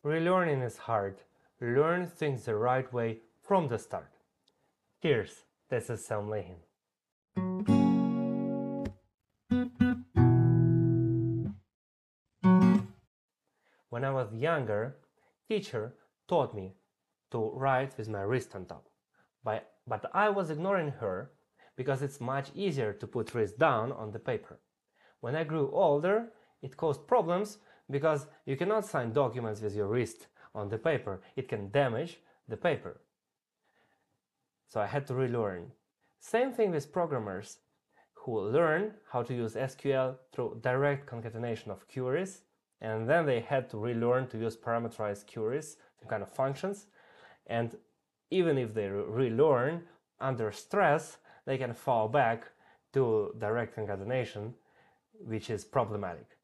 Relearning is hard. Learn things the right way from the start. Cheers, this is Sam Lehin. When I was younger, teacher taught me to write with my wrist on top. But I was ignoring her because it's much easier to put wrist down on the paper. When I grew older, it caused problems because you cannot sign documents with your wrist on the paper. It can damage the paper. So I had to relearn. Same thing with programmers who learn how to use SQL through direct concatenation of queries, and then they had to relearn to use parameterized queries, some kind of functions. And even if they relearn under stress, they can fall back to direct concatenation, which is problematic.